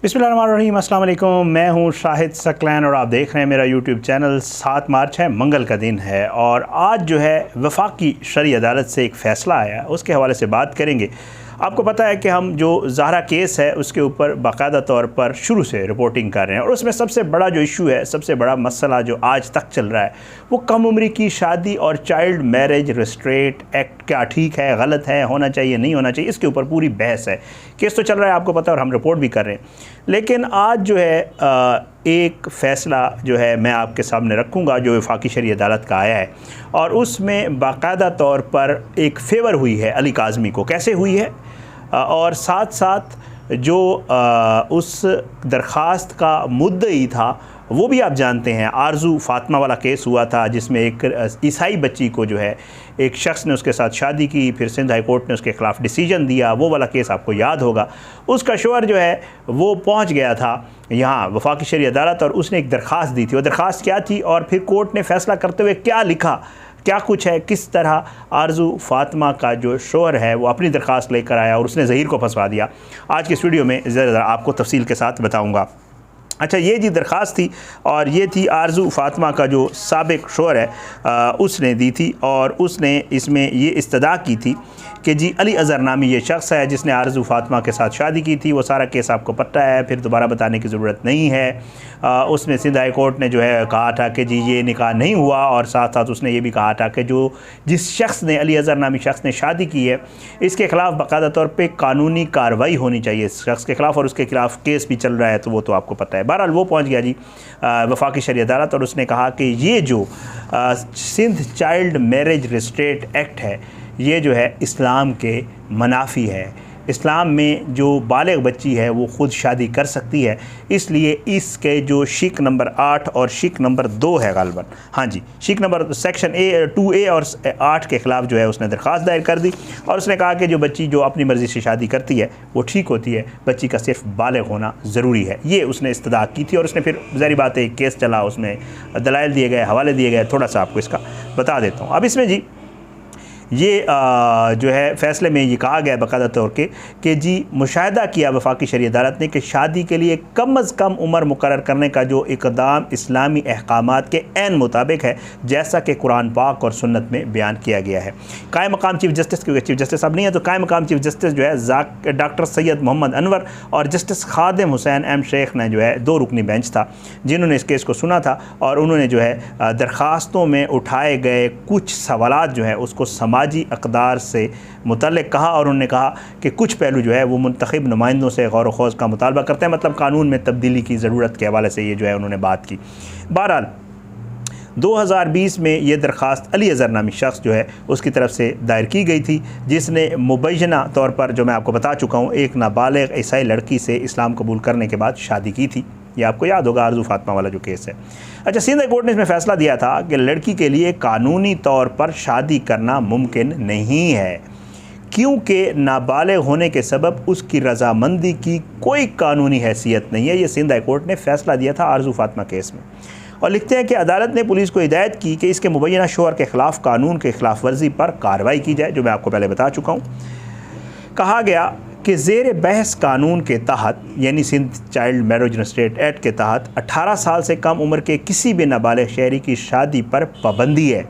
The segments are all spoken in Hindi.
बिस्मिल्लाहिर्रहमानिर्रहीम, अस्सलाम वालेकुम। मैं हूं शाहिद सकलैन और आप देख रहे हैं मेरा यूट्यूब चैनल। 7 मार्च है, मंगल का दिन है और आज जो है वफाकी शरई अदालत से एक फ़ैसला आया, उसके हवाले से बात करेंगे। आपको पता है कि हम जो ज़हरा केस है उसके ऊपर बाकायदा तौर पर शुरू से रिपोर्टिंग कर रहे हैं और उसमें सबसे बड़ा जो इशू है, सबसे बड़ा मसला जो आज तक चल रहा है वो कम उम्री की शादी और चाइल्ड मैरिज रिस्ट्रेंट एक्ट क्या ठीक है, गलत है, होना चाहिए, नहीं होना चाहिए, इसके ऊपर पूरी बहस है। केस तो चल रहा है, आपको पता है, और हम रिपोर्ट भी कर रहे हैं। लेकिन आज जो है एक फ़ैसला जो है मैं आपके सामने रखूँगा जो वफाकी शरई अदालत का आया है और उसमें बाकायदा तौर पर एक फ़ेवर हुई है अली काज़मी को। कैसे हुई है और साथ साथ जो उस दरख्वास्त का मुद्दई था वो भी आप जानते हैं। आरजू फ़ातिमा वाला केस हुआ था जिसमें एक ईसाई बच्ची को जो है एक शख्स ने उसके साथ शादी की, फिर सिंध हाई कोर्ट ने उसके ख़िलाफ़ डिसीजन दिया। वो वाला केस आपको याद होगा। उसका शोहर जो है वो पहुंच गया था यहाँ वफाकी शरई अदालत और उसने एक दरख्वास्त दी थी। वो दरख्वास्त क्या थी और फिर कोर्ट ने फ़ैसला करते हुए क्या लिखा, क्या कुछ है, किस तरह आरजू फ़ातिमा का जो शोहर है वो अपनी दरख्वास्त लेकर आया और उसने ज़हीर को फंसवा दिया। आज की इस वीडियो में ज़रा आपको तफसील के साथ बताऊँगा। अच्छा, ये जी दरख्वास्त थी और ये थी आरजू फ़ातिमा का जो साबिक शोहर है उसने दी थी और उसने इसमें ये इस्तदा की थी कि जी अली अज़हर नामी ये शख्स है जिसने आरजू फ़ातिमा के साथ शादी की थी। वो सारा केस आपको पता है, फिर दोबारा बताने की ज़रूरत नहीं है। उसमें सिंध हाई कोर्ट ने जो है कहा था कि जी ये निकाह नहीं हुआ और साथ साथ उसने ये भी कहा था कि जो जिस शख्स ने अली अज़हर नामी शख्स ने शादी की है इसके ख़िलाफ़ बाकायदा तौर पर कानूनी कार्रवाई होनी चाहिए इस शख्स के ख़िलाफ़ और उसके ख़िलाफ़ केस भी चल रहा है, तो वो तो आपको पता है। बहरहाल वो पहुंच गया जी वफाकी शरई अदालत और उसने कहा कि ये जो Sindh child marriage restraint act है ये जो है इस्लाम के मनाफी है। इस्लाम में जो बालिग बच्ची है वो ख़ुद शादी कर सकती है, इसलिए इसके जो शिक नंबर 8 और शिक नंबर 2 है गालिबन, हाँ जी, शिक नंबर सेक्शन 2A और 8 के ख़िलाफ़ जो है उसने दरख्वास्त दायर कर दी और उसने कहा कि जो बच्ची जो अपनी मर्ज़ी से शादी करती है वो ठीक होती है, बच्ची का सिर्फ बालिग होना ज़रूरी है। ये उसने इस्तदा की थी और उसने फिर ज़ाहिर बात है एक केस चला, उसमें दलाइल दिए गए, हवाले दिए गए। थोड़ा सा आपको इसका बता देता हूँ। अब इसमें जी ये जो है फ़ैसले में ये कहा गया बाकायदा तौर के कि जी मुशाहिदा किया वफाकी शरई अदालत ने कि शादी के लिए कम अज़ कम उम्र मुकर्रर करने का जो इक़दाम इस्लामी अहकामात के ऐन मुताबिक है जैसा कि कुरान पाक और सुन्नत में बयान किया गया है। कायम मकाम चीफ़ जस्टिस, क्योंकि चीफ़ जस्टिस अब नहीं है तो कायम मकाम चीफ़ जस्टिस जो है डॉक्टर सैयद मोहम्मद अनवर और जस्टिस खादिम हुसैन एम शेख ने जो है 2 रुकनी बेंच था जिन्होंने इस केस को सुना था और उन्होंने जो है दरख्वास्तों में उठाए गए कुछ सवालात जो है उसको समाजी अक़दार से मुतल्लिक़ कहा और उन्होंने कहा कि कुछ पहलू जो है वो मुंतखब नुमाइंदों से गौर व ख़ौज़ का मुतालबा करते हैं, मतलब कानून में तब्दीली की ज़रूरत के हवाले से ये जो है उन्होंने बात की। बहरहाल 2020 में ये दरख्वास्त अली अज़हर नामी शख्स जो है उसकी तरफ से दायर की गई थी जिसने मुबैना तौर पर, जो मैं आपको बता चुका हूँ, एक नाबालिग ईसाई लड़की से इस्लाम कबूल करने के बाद शादी की थी। ये आपको याद होगा आरजू फ़ातिमा वाला जो केस है। अच्छा, सिंध हाई कोर्ट ने इसमें फ़ैसला दिया था कि लड़की के लिए कानूनी तौर पर शादी करना मुमकिन नहीं है क्योंकि नाबालिग होने के सबब उसकी रज़ामंदी की कोई कानूनी हैसियत नहीं है। ये सिंध हाई कोर्ट ने फ़ैसला दिया था आरजू फ़ातिमा केस में और लिखते हैं कि अदालत ने पुलिस को हिदायत की कि इसके मुबैना शोहर के ख़िलाफ़ कानून के ख़िलाफ़ वर्जी पर कार्रवाई की जाए, जो मैं आपको पहले बता चुका हूँ। कहा गया कि ज़ेर बहस कानून के तहत यानी Sindh child marriage restraint act के तहत 18 साल से कम उम्र के किसी भी नाबालिग शहरी की शादी पर पाबंदी है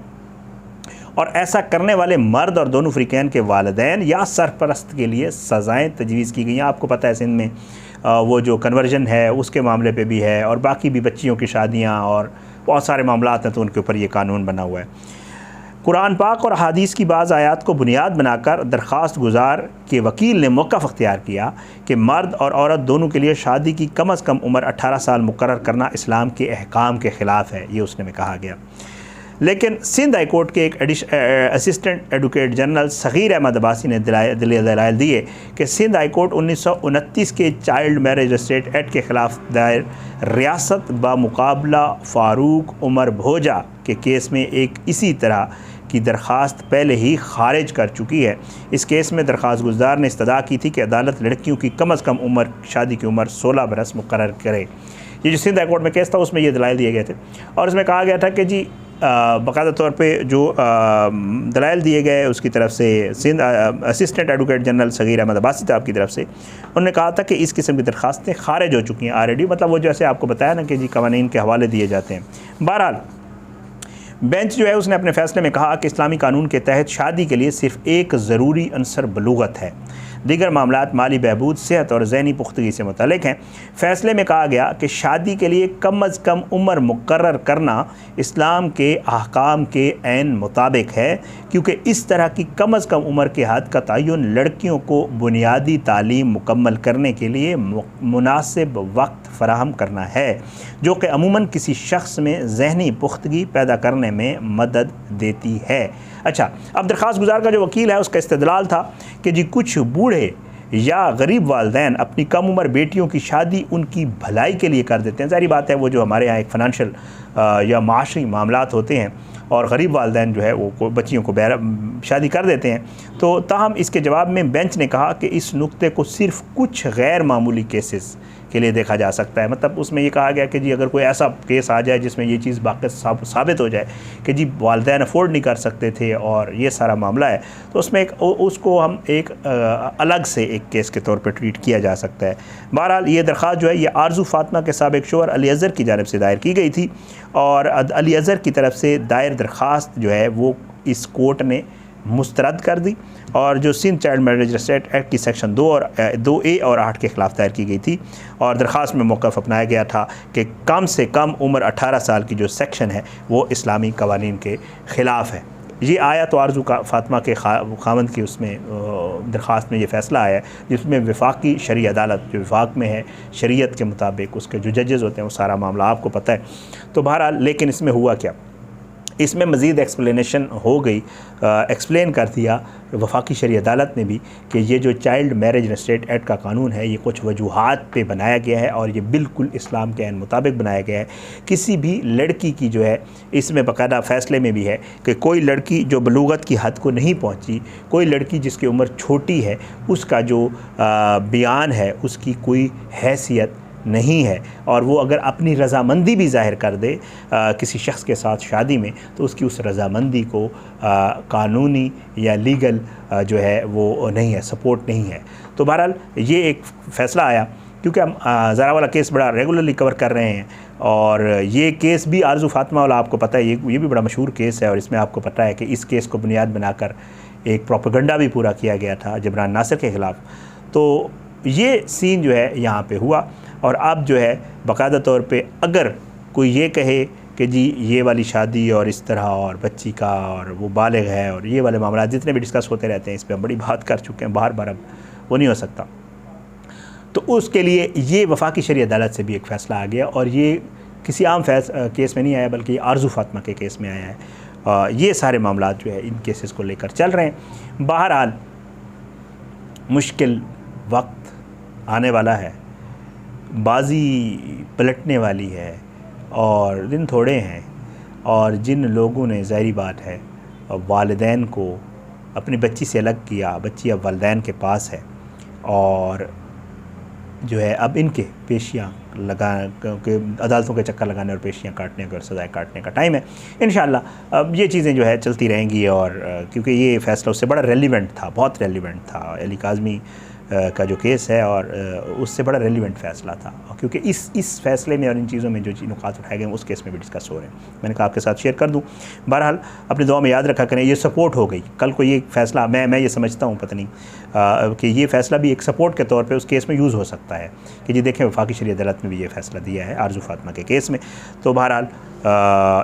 और ऐसा करने वाले मर्द और दोनों फ़रीक़ैन के वालिदैन या सरपरस्त के लिए सज़ाएँ तजवीज़ की गई हैं। आपको पता है सिंध में वो जो कन्वर्जन है उसके मामले पे भी है और बाकी भी बच्चियों की शादियाँ और बहुत सारे मामलात हैं तो उनके ऊपर ये कानून बना हुआ है। कुरान पाक और हदीस की बाज़ आयात को बुनियाद बनाकर दरख्वास्त गुजार के वकील ने मौक़िफ़ अख्तियार किया कि मर्द और औरत दोनों के लिए शादी की कम अज़ कम उम्र 18 साल मुकर्रर करना इस्लाम के अहकाम के ख़िलाफ़ है, ये उसने में कहा गया। लेकिन सिंध हाई कोर्ट के एक assistant advocate general Sagheer Ahmad Abbasi ने दलाइल दिए कि सिंध हाई कोर्ट 1929 के चाइल्ड मैरिज रिस्ट्रेंट एक्ट के ख़िलाफ़ दायर रियासत बामुकाबला फ़ारूक उमर भोजा के केस में एक इसी तरह की दरख्वास्त पहले ही खारिज कर चुकी है। इस केस में दरख्वास्त गुजार ने इस्तदा की थी कि अदालत लड़कियों की कम अज़ कम उम्र शादी की उम्र 16 बरस मुकर्रर करे। ये जो सिंध हाई कोर्ट में केस था उसमें ये दलाइल दिए गए थे और इसमें कहा गया था कि जी बाकायदा तौर पे जो दलाइल दिए गए उसकी तरफ से Sindh assistant advocate general Sagheer Ahmed Abbasi साहब की तरफ से उन्होंने कहा था कि इस किस्म की दरखास्तें खारिज हो चुकी हैं ऑलरेडी, मतलब वो जैसे आपको बताया ना कि जी कवानीन के हवाले दिए जाते हैं। बहरहाल बेंच जो है उसने अपने फैसले में कहा कि इस्लामी कानून के तहत शादी के लिए सिर्फ एक ज़रूरी अंसर बलूगत है, दीगर मामलात माली बहबूद, सेहत और ज़हनी पुख्तगी से मुतल्लिक़ हैं। फ़ैसले में कहा गया कि शादी के लिए कम अज़ कम उम्र मुकर्रर करना इस्लाम के अहकाम के ऐन मुताबिक है, क्योंकि इस तरह की कम अज़ कम उम्र के हद का तयन लड़कियों को बुनियादी तालीम मुकम्मल करने के लिए मुनासिब वक्त फ़राहम करना है, जो कि अमूमन किसी शख्स में ज़हनी पुख्तगी पैदा करने में मदद देती है। अच्छा, अब दरख्वास्त गुजार का जो वकील है उसका इस्तदलाल था कि जी कुछ बूढ़े या गरीब वालदैन अपनी कम उम्र बेटियों की शादी उनकी भलाई के लिए कर देते हैं। ज़ाहिर बात है वो जो हमारे यहाँ एक फ़ाइनेंशियल या माशी मामलात होते हैं और गरीब वालदैन जो है वो बच्चियों को शादी कर देते हैं। तो ताहम इसके जवाब में बेंच ने कहा कि इस नुक्ते को सिर्फ कुछ गैर मामूली केसेस के लिए देखा जा सकता है। मतलब उसमें ये कहा गया कि जी अगर कोई ऐसा केस आ जाए जिसमें ये चीज़ बाक़ी साबित हो जाए कि जी वालिदैन अफोर्ड नहीं कर सकते थे और ये सारा मामला है, तो उसमें उसको हम एक अलग से एक केस के तौर पर ट्रीट किया जा सकता है। बहरहाल ये दरख्वास्त जो है ये आरजू फातिमा के साबिक़ शोहर अली अज़हर की जानिब से दायर की गई थी और अली अज़हर की तरफ से दायर दरख्वास्त जो है वो इस कोर्ट ने मुस्तरद कर दी और जो सिंध चाइल्ड मैरिज रजिस्ट्रेट एक्ट की सेक्शन 2A और 8 के ख़िलाफ़ दायर की गई थी और दरख्वास्त में मौक़िफ़ अपनाया गया था कि कम से कम उम्र 18 साल की जो सेक्शन है वो इस्लामी कवानीन के ख़िलाफ़ है। ये आया तो आरजू का फातिमा के खामंद की उसमें दरख्वास्त में ये फ़ैसला आया जिसमें वफाकी शरई अदालत जो वफाक में है शरीयत के मुताबिक उसके जो जजेज़ होते हैं वो सारा मामला आपको पता है। तो बहरहाल लेकिन इसमें हुआ क्या, इसमें मज़ीद एक्सप्लेनेशन हो गई, एक्सप्लेन कर दिया वफाकी शरई अदालत ने भी कि ये जो चाइल्ड मैरिज रजिस्ट्रेट एक्ट का कानून है ये कुछ वजूहात पे बनाया गया है और ये बिल्कुल इस्लाम के ऐन मुताबिक बनाया गया है। किसी भी लड़की की जो है इसमें बाकायदा फ़ैसले में भी है कि कोई लड़की जो बलूगत की हद को नहीं पहुंची, कोई लड़की जिसकी उम्र छोटी है, उसका जो बयान है उसकी कोई हैसियत नहीं है और वो अगर अपनी रज़ामंदी भी ज़ाहिर कर दे किसी शख्स के साथ शादी में तो उसकी उस रज़ामंदी को कानूनी या लीगल जो है वो नहीं है, सपोर्ट नहीं है। तो बहरहाल ये एक फ़ैसला आया क्योंकि हम ज़रा वाला केस बड़ा रेगुलरली कवर कर रहे हैं और ये केस भी आरजू फातिमा वाला आपको पता है ये भी बड़ा मशहूर केस है और इसमें आपको पता है कि इस केस को बुनियाद बनाकर एक प्रोपेगेंडा भी पूरा किया गया था जबरान नासिर के ख़िलाफ़। तो ये सीन जो है यहाँ पे हुआ और अब जो है बाकायदा तौर पे अगर कोई ये कहे कि जी ये वाली शादी और इस तरह और बच्ची का और वो बालिग है और ये वाले मामला जितने भी डिस्कस होते रहते हैं इस पर हम बड़ी बात कर चुके हैं, बार बार अब वो नहीं हो सकता। तो उसके लिए ये वफाकी शरई अदालत से भी एक फ़ैसला आ गया और ये किसी आम केस में नहीं आया बल्कि आरजू फातिमा के केस में आया है। ये सारे मामला जो है इन केसेस को लेकर चल रहे हैं। बहरहाल मुश्किल वक्त आने वाला है, बाजी पलटने वाली है और दिन थोड़े हैं और जिन लोगों ने ज़ाहिरी बात है वालिदैन को अपनी बच्ची से अलग किया, बच्ची अब वालिदैन के पास है और जो है अब इनके पेशियाँ क्योंकि अदालतों के चक्कर लगाने और पेशियाँ काटने और सज़ाएँ काटने का टाइम है। इंशाअल्लाह अब ये चीज़ें जो है चलती रहेंगी और क्योंकि ये फ़ैसला उससे बड़ा रेलिवेंट था, बहुत रेलिवेंट था अली काज़मी का जो केस है और उससे बड़ा रेलिवेंट फ़ैसला था क्योंकि इस फ़ैसले में और इन चीज़ों में जो नुकात उठाए गए उस केस में भी डिस्कस हो रहे हैं। मैंने कहा आपके साथ शेयर कर दूं। बहरहाल अपनी दुआ में याद रखा करें ये सपोर्ट हो गई, कल को ये फ़ैसला मैं ये समझता हूँ पता नहीं कि ये फ़ैसला भी एक सपोर्ट के तौर पे उस केस में यूज़ हो सकता है कि जी देखें वफाकी शरई अदालत में भी ये फ़ैसला दिया है आरजू फातिमा के केस में। तो बहरहाल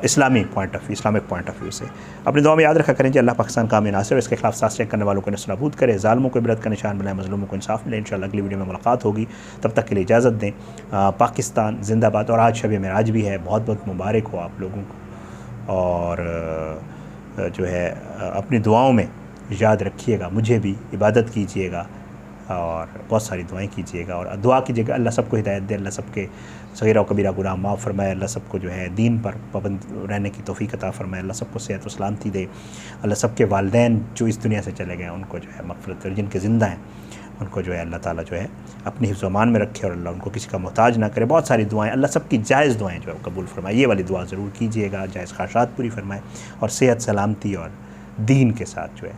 इस्लामिक पॉइंट ऑफ व्यू से अपनी दुआ में याद रखा करें कि अल्लाह पाकिस्तान का आमीन नासिर और इसके खिलाफ साजिश करने वालों को नस्ल करे, ज़ालिमों को इबरत का निशान बनाए, मज़लूमों को इंसाफ मिले। इंशाअल्लाह अगली वीडियो में मुलाकात होगी, तब तक के लिए इजाज़त दें। पाकिस्तान जिंदाबाद। और आज शब मेराज भी है, बहुत बहुत मुबारक हो आप लोगों को और जो है अपनी दुआओं में याद रखिएगा, मुझे भी इबादत कीजिएगा और बहुत सारी दुआएं कीजिएगा और दुआ कीजिएगा अल्लाह सबको हिदायत दे, अल्लाह सबके सगीरा और कबीरा गुनाह माफ़ फरमाए, अल्लाह सबको जो है दीन पर पाबंद रहने की तौफीक अता फरमाए, अल्लाह सबको सेहत और सलामती दे, अल्लाह सबके वालिदैन जो इस दुनिया से चले गए उनको जो है मग़फ़िरत, जिनके ज़िंदा हैं उनको जो है अल्लाह ताला जो है अपनी हिफ्ज़ व अमान में रखे और अल्लाह उनको किसी का मोहताज ना करे। बहुत सारी दुआएं, अल्लाह सबकी जायज़ दुआएं जो है कबूल फरमाए। ये वाली दुआ ज़रूर कीजिएगा, जायज़ ख्वाहिशात पूरी फरमाए और सेहत सलामती और दीन के साथ जो है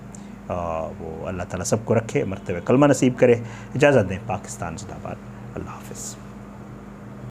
वो अल्लाह ताला सबको रखे, मरतबे कलमा नसीब करे। इजाज़त दें, पाकिस्तान जिंदाबाद। अल्लाह हाफ़िज़।